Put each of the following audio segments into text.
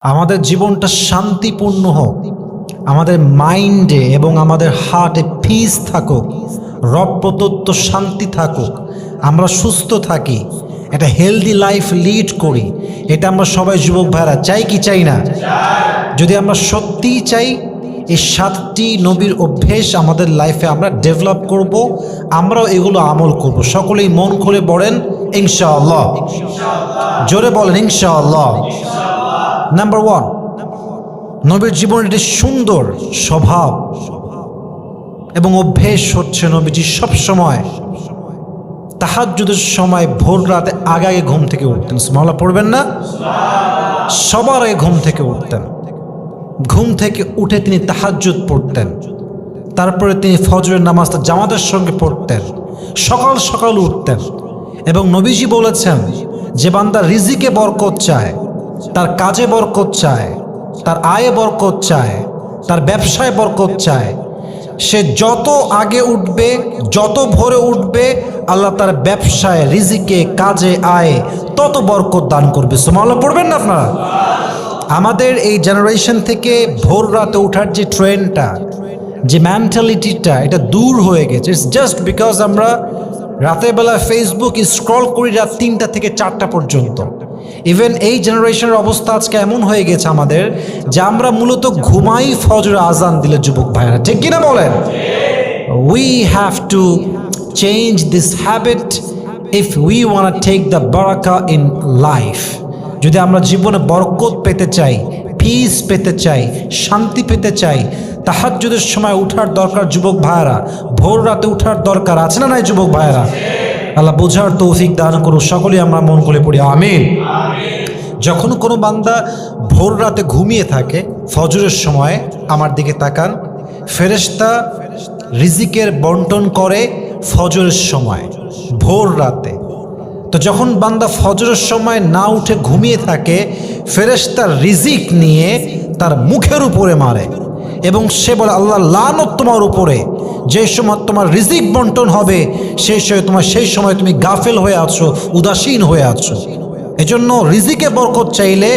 আমাদের জীবনটা শান্তিপূর্ণ হোক, আমাদের মাইন্ডে এবং আমাদের হার্টে পিস থাকুক, রব প্রদত্ত শান্তি থাকুক, আমরা সুস্থ থাকি, একটা হেলদি লাইফ লিড করি। এটা আমরা সবাই যুবক ভাইরা চাই কি চাই না? যদি আমরা সত্যিই চাই, এই 7টি নবীর অভ্যেস আমাদের লাইফে আমরা ডেভেলপ করব, আমরাও এগুলো আমল করব। সকলেই মন খুলে বলেন ইনশাআল্লাহ। জোরে বলেন ইনশাআল্লাহ। নাম্বার 1, নবীর জীবনের একটি সুন্দর স্বভাব এবং অভ্যেস হচ্ছে নবীজি সবসময় তাহাজ্জুদের সময় ভোর রাতে আগে ঘুম থেকে উঠতেন। সুবহানাল্লাহ পড়বেন না? সবার আগে ঘুম থেকে উঠতেন। ঘুম থেকে উঠে তিনি তাহাজ্জুদ পড়তেন, তারপরে তিনি ফজরের নামাজটা জামাতের সঙ্গে পড়তেন, সকাল সকাল উঠতেন। এবং নবীজি বলেছেন, যে বান্দা রিজিকে বরকত চায়, তার কাজে বরকত চায়, তার আয়ে বরকত চায়, তার ব্যবসায় বরকত চায়, সে যত আগে উঠবে, যত ভোরে উঠবে, আল্লাহ তার ব্যবসায়, রিজিকে, কাজে, আয়ে তত বরকত দান করবে। সুবহানাল্লাহ পড়বেন না আপনারা? আমাদের এই জেনারেশন থেকে ভোর রাতে ওঠার যে ট্রেন্ডটা, যে মেন্টালিটিটা, এটা দূর হয়ে গেছে। ইটস জাস্ট বিকজ আমরা রাতের বেলা ফেসবুক স্ক্রল করি রাত 3টা থেকে 4টা পর্যন্ত। ইভেন এই জেনারেশনের অবস্থা আজকে এমন হয়ে গেছে আমাদের, যে আমরা মূলত ঘুমাই ফজরের আজান দিলে, যুবক ভাইরা ঠিক কিনা বলেন? We have to change this habit if we want to take the বারাকা ইন লাইফ। যদি আমরা জীবনে বরকত পেতে চাই, পিস পেতে চাই, শান্তি পেতে চাই, তাহাজ্জুদের সময় উঠার দরকার যুবক ভাইরা। ভোর রাতে উঠার দরকার আছে না নাই যুবক ভাইরা? আল্লাহ বোঝার তৌফিক দান করুন। সকলেই আমরা মন খুলে পড়ি আমিন। যখন কোনো বান্দা ভোর রাতে ঘুমিয়ে থাকে, ফজরের সময় আমার দিকে তাকান, ফেরেশতা রিজিকের বন্টন করে ফজরের সময়, ভোর রাতে। তো যখন বান্দা ফজরের সময় না উঠে ঘুমিয়ে থাকে, ফেরেশতার রিজিক নিয়ে তার মুখের উপরে মারে এবং সে বলে, আল্লাহ লানত তোমার উপরে, যে সময় তোমার রিজিক বন্টন হবে সেই সময় তুমি গাফেল হয়ে আছো, উদাসীন হয়ে আছো। এজন্য রিজিকে বরকত চাইলে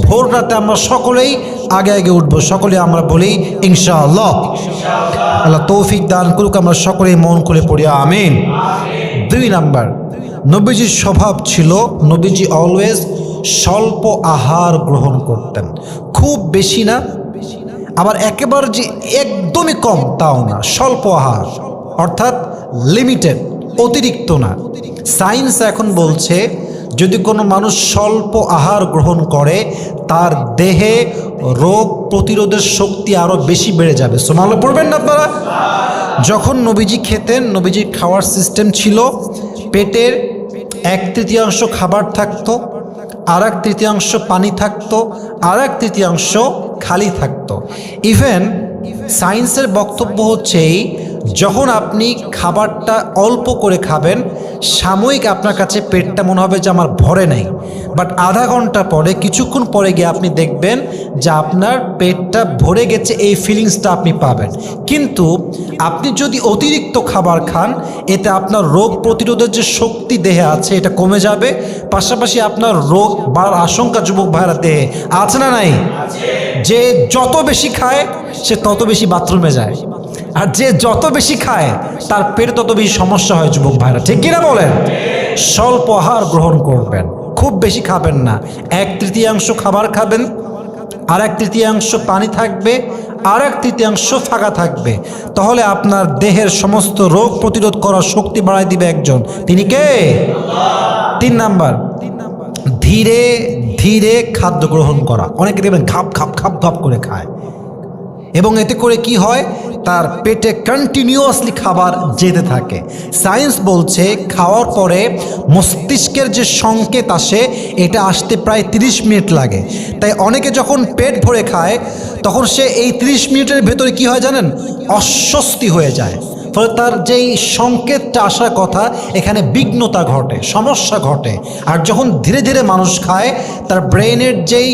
ভোর রাতে আমরা সকলেই আগে উঠবো। সকলে আমরা বলি ইনশাআল্লাহ। আল্লাহ তৌফিক দান করুক। আমরা সকলেই মন খুলে পড়ি আমিন। 2 নাম্বার, নবীজির স্বভাব ছিল, নবীজি অলওয়েজ স্বল্প আহার গ্রহণ করতেন। খুব বেশি না, আবার একেবারে যে একদমই কম তাও না, স্বল্প আহার, অর্থাৎ লিমিটেড, অতিরিক্ত না। সায়েন্স এখন বলছে, যদি কোনো মানুষ স্বল্প আহার গ্রহণ করে, তার দেহে রোগ প্রতিরোধের শক্তি আরও বেশি বেড়ে যাবে। সুবহানাল্লাহ পড়বেন না আপনারা? যখন নবীজি খেতেন, নবীজির খাওয়ার সিস্টেম ছিল, পেটের 1/3 খাবার থাকতো, আর 1/3 পানি থাকতো, আর 1/3 খালি থাকতো। ইভেন সায়েন্সের বক্তব্য হচ্ছে, যখন আপনি খাবারটা অল্প করে খাবেন, সাময়িক আপনার কাছে পেটটা মনে হবে যে আমার ভরে নাই, বাট আধা ঘন্টা পরে, কিছুক্ষণ পরে গিয়ে আপনি দেখবেন যে আপনার পেটটা ভরে গেছে, এই ফিলিংসটা আপনি পাবেন। কিন্তু আপনি যদি অতিরিক্ত খাবার খান, এতে আপনার রোগ প্রতিরোধের যে শক্তি দেহে আছে এটা কমে যাবে, পাশাপাশি আপনার রোগ বাড়ার আশঙ্কা যুবক ভাইরা দেহে আছে না নাই? যে যত বেশি খায় সে তত বেশি বাথরুমে যায়, আর যে যত বেশি খায় তার পেটে তত বেশি সমস্যা হয় যুবক ভাইরা ঠিক কিনা বলেন? স্বল্প আহার গ্রহণ করবেন, খুব বেশি খাবেন না। 1/3 খাবার খাবেন, আর 1/3 পানি থাকবে, আর 1/3 ফাঁকা থাকবে। তাহলে আপনার দেহের সমস্ত রোগ প্রতিরোধ করার শক্তি বাড়ায় দিবে একজন, তিনি কে? 3 নাম্বার, ধীরে ধীরে খাদ্য গ্রহণ করা। অনেকে দেখবেন খাপ খাপ খাপ খাপ করে খায়, এবং এতে করে কি হয়, তার পেটে কন্টিনিউয়াসলি খাবার যেতে থাকে। সায়েন্স বলছে, খাওয়ার পরে মস্তিষ্কের যে সংকেত আসে, এটা আসতে প্রায় 30 মিনিট লাগে। তাই অনেকে যখন পেট ভরে খায়, তখন সে এই 30 মিনিটের ভেতরে কি হয় জানেন? অস্বস্তি হয়ে যায়। ফলে তার যেই সংকেতটা আসার কথা, এখানে বিঘ্নতা ঘটে, সমস্যা ঘটে। আর যখন ধীরে ধীরে মানুষ খায়, তার ব্রেনের যেই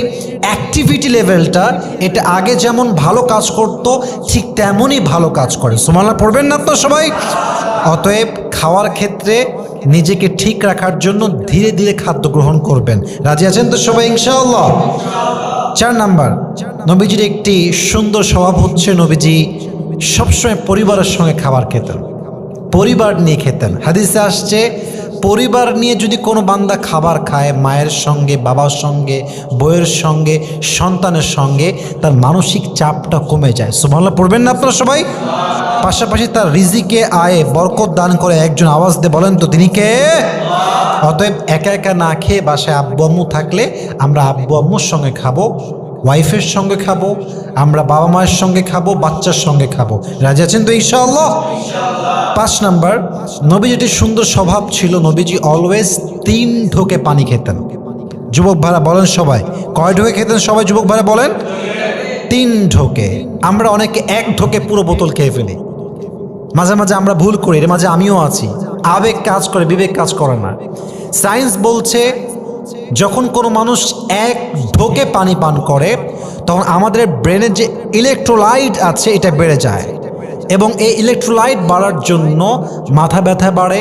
অ্যাক্টিভিটি লেভেলটা, এটা আগে যেমন ভালো কাজ করত, ঠিক তেমনই ভালো কাজ করে। সুবহানাল্লাহ পড়বেন না তো সবাই? অতএব খাওয়ার ক্ষেত্রে নিজেকে ঠিক রাখার জন্য ধীরে ধীরে খাদ্য গ্রহণ করবেন। রাজি আছেন তো সবাই ইনশাআল্লাহ? 4 নাম্বার, নবীজির একটি সুন্দর স্বভাব হচ্ছে নবীজি সবসময় পরিবারের সঙ্গে খাবার খেতেন, পরিবার নিয়ে খেতেন। হাদিসে আসছে পরিবার নিয়ে যদি কোনো বান্দা খাবার খায়, মায়ের সঙ্গে, বাবার সঙ্গে, বউয়ের সঙ্গে, সন্তানের সঙ্গে, তার মানসিক চাপটা কমে যায়। সুবহানাল্লাহ পড়বেন না আপনারা সবাই? পাশাপাশি তার রিজিকে আয়ে বরকত দান করে। একজন আওয়াজ দিয়ে বলেন তো তিনি কে? অতএব একা একা না খেয়ে বাসায় আব্বু আম্মু থাকলে আমরা আব্বু আম্মুর সঙ্গে খাবো, ওয়াইফের সঙ্গে খাবো, আমরা বাবা মায়ের সঙ্গে খাবো, বাচ্চার সঙ্গে খাবো। রাজি আছেন তো ইনশাআল্লাহ? 5 নাম্বার, নবীজির সুন্দর স্বভাব ছিল, নবীজি অলওয়েজ 3 ঢোকে পানি খেতেন। যুবক ভাইরা বলেন সবাই, কয় ঢোকে খেতেন সবাই? যুবক ভাইরা বলেন 3 ঢোকে। আমরা অনেকে 1 ঢোকে পুরো বোতল খেয়ে ফেলি। মাঝে মাঝে আমরা ভুল করি, এর মাঝে আমিও আছি। আবেগ কাজ করে, বিবেক কাজ করে না। সায়েন্স বলছে যখন কোনো মানুষ 1 ঢোকে পানি পান করে তখন আমাদের ব্রেনের যে ইলেকট্রোলাইট আছে এটা বেড়ে যায়, এবং এই ইলেকট্রোলাইট বাড়ার জন্য মাথা ব্যথা বাড়ে,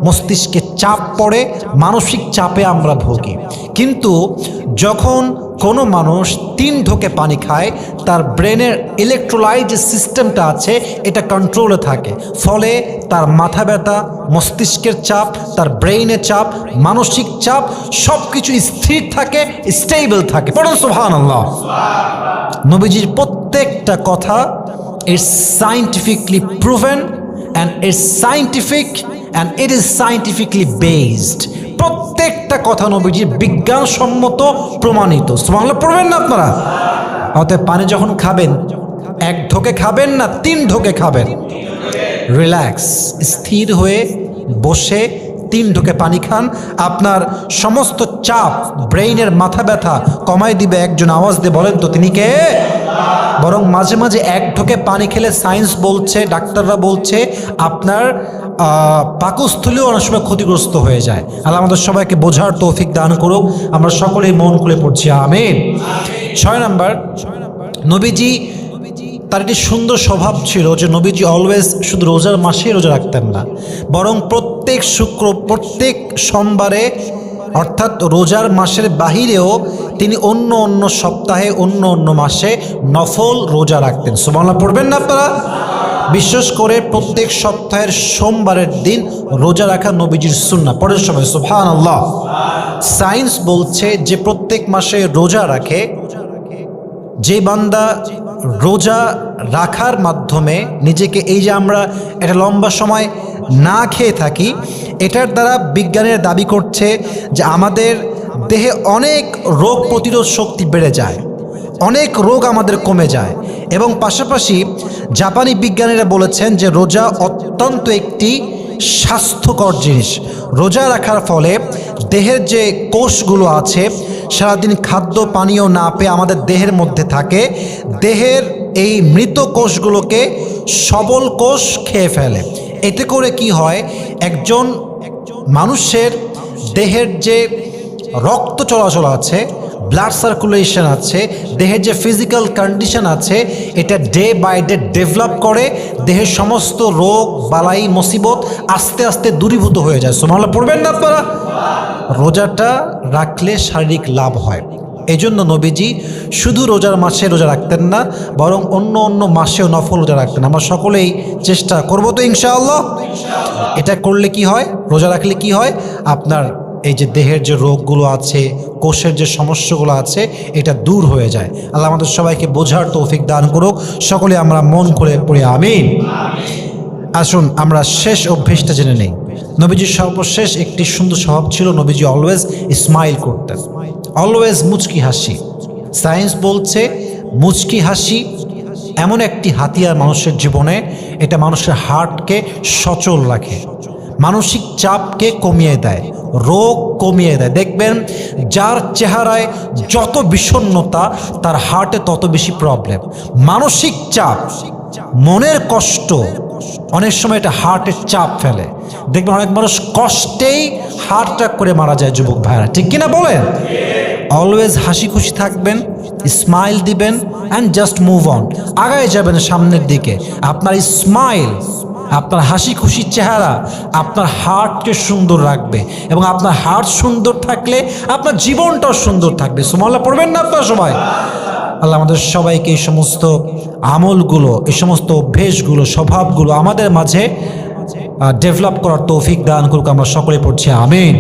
মস্তিষ্কে চাপ পড়ে, মানসিক চাপে আমরা ভুগি। কিন্তু যখন কোনো মানুষ 3 ঢোকে পানি খায় তার ব্রেনের ইলেকট্রোলাইট যে সিস্টেমটা আছে এটা কন্ট্রোলে থাকে, ফলে তার মাথা ব্যথা, মস্তিষ্কের চাপ, তার ব্রেইনের চাপ, মানসিক চাপ সব কিছু স্থির থাকে, স্টেবল থাকে। পড়ুন সুবহানাল্লাহ। নবীজির প্রত্যেকটা কথা is scientifically proven and is scientific and it is scientifically based. প্রত্যেকটা কথা নবীজির বিজ্ঞানসম্মত প্রমাণিত। সুবহানাল্লাহ পড়বেন না আপনারা? অতএব পানি যখন খাবেন 1 ঢোকে খাবেন না 3 ঢোকে খাবেন। রিল্যাক্স, স্থির হয়ে বসে 3 ঢোকে পানি খান। আপনার সমস্ত চাপ, ব্রেইনের মাথা ব্যথা কমাই দিবে। একজন আওয়াজ দিয়ে বলেন তো তিনি কে? বরং মাঝে মাঝে 1 ঢোকে পানি খেলে সায়েন্স বলছে, ডাক্তাররা বলছে আপনার পাকস্থলীও অনেক সময় ক্ষতিগ্রস্ত হয়ে যায়। আল্লাহ আমাদের সবাইকে বোঝার তৌফিক দান করুক। আমরা সকলেই মন খুলে পড়ছি আমিন। 6 নাম্বার, নবীজি তার একটি সুন্দর স্বভাব ছিল যে নবীজি অলওয়েজ শুধু রোজার মাসেই রোজা রাখতেন না, বরং প্রত্যেক সোমবারে অর্থাৎ রোজার মাসের বাহিরেও তিনি অন্য অন্য সপ্তাহে, অন্য অন্য মাসে নফল রোজা রাখতেন। সুবহানাল্লাহ পড়বেন না আপনারা? বিশেষ করে প্রত্যেক সপ্তাহের সোমবারের দিন রোজা রাখা নবীজির সুন্নাহ। পরের সময় সুবহানাল্লাহ। সায়েন্স বলছে যে প্রত্যেক মাসে রোজা রাখে, যে বান্দা রোজা রাখার মাধ্যমে নিজেকে, এই যে আমরা একটা লম্বা সময় না খেয়ে থাকি, এটার দ্বারা বিজ্ঞানের দাবি করছে যে আমাদের দেহে অনেক রোগ প্রতিরোধ শক্তি বেড়ে যায়, অনেক রোগ আমাদের কমে যায়। এবং পাশাপাশি জাপানি বিজ্ঞানীরা বলেছেন যে রোজা অত্যন্ত একটি স্বাস্থ্যকর জিনিস। রোজা রাখার ফলে দেহের যে কোষগুলো আছে সারাদিন খাদ্য পানীয় না পেয়ে আমাদের দেহের মধ্যে থাকে, দেহের এই মৃত কোষগুলোকে সবল কোষ খেয়ে ফেলে। এতে করে কি হয়, একজন মানুষের দেহের যে রক্ত চলাচল আছে, ব্লাড সার্কুলেশন আছে, দেহের যে ফিজিক্যাল কন্ডিশন আছে, এটা ডে বাই ডে ডেভেলপ করে। দেহের সমস্ত রোগ বালাই মুসিবত আস্তে আস্তে দূরীভূত হয়ে যায়। সুবহানাল্লাহ পড়বেন না আপনারা? রোজাটা রাখলে শারীরিক লাভ হয়। এই জন্য নবীজি শুধু রোজার মাসে রোজা রাখতেন না, বরং অন্য অন্য মাসেও নফল রোজা রাখতেন। আমরা সকলেই চেষ্টা করবো তো ইনশাআল্লাহ। এটা করলে কি হয়, রোজা রাখলে কি হয়, আপনার এই যে দেহের যে রোগগুলো আছে, কোষের যে সমস্যাগুলো আছে, এটা দূর হয়ে যায়। আল্লাহ আমাদের সবাইকে বোঝার তৌফিক দান করুক। সকলে আমরা মন খুলে পড়ি আমিন। আসুন আমরা শেষ অভ্যেসটা জেনে নেই। নবীজির সর্বশেষ একটি সুন্দর স্বভাব ছিল, নবীজি অলওয়েজ স্মাইল করতেন, অলওয়েজ মুচকি হাসি। সায়েন্স বলছে মুচকি হাসি এমন একটি হাতিয়ার মানুষের জীবনে, এটা মানুষের হার্টকে সচল রাখে, মানসিক চাপকে কমিয়ে দেয়, রোগ কমিয়ে দেয়। দেখবেন যার চেহারায় যত বিষণ্ণতা তার হার্টে তত বেশি প্রবলেম। মানসিক চাপ, মনের কষ্ট অনেক সময় এটা হার্টের চাপ ফেলে। দেখবেন অনেক মানুষ কষ্টেই হার্ট অ্যাটাক করে মারা যায়। যুবক ভাইরা ঠিক কিনা বলেন? অলওয়েজ হাসি খুশি থাকবেন, স্মাইল দিবেন অ্যান্ড জাস্ট মুভ অন, আগায় যাবেন সামনের দিকে। আপনার স্মাইল আপনার হাসি খুশি চেহারা আপনার হার্টকে সুন্দর রাখবে, এবং আপনার হার্ট সুন্দর থাকলে আপনার জীবনটাও সুন্দর থাকবে। সুবহানাল্লাহ পড়বেন না আপনারা সবাই? আল্লাহ আমাদের সবাইকে এই সমস্ত আমলগুলো, এই সমস্ত অভ্যেসগুলো, স্বভাবগুলো আমাদের মাঝে ডেভেলপ করার তৌফিক দান করুক। আমরা সকলে পড়ছি আমিন।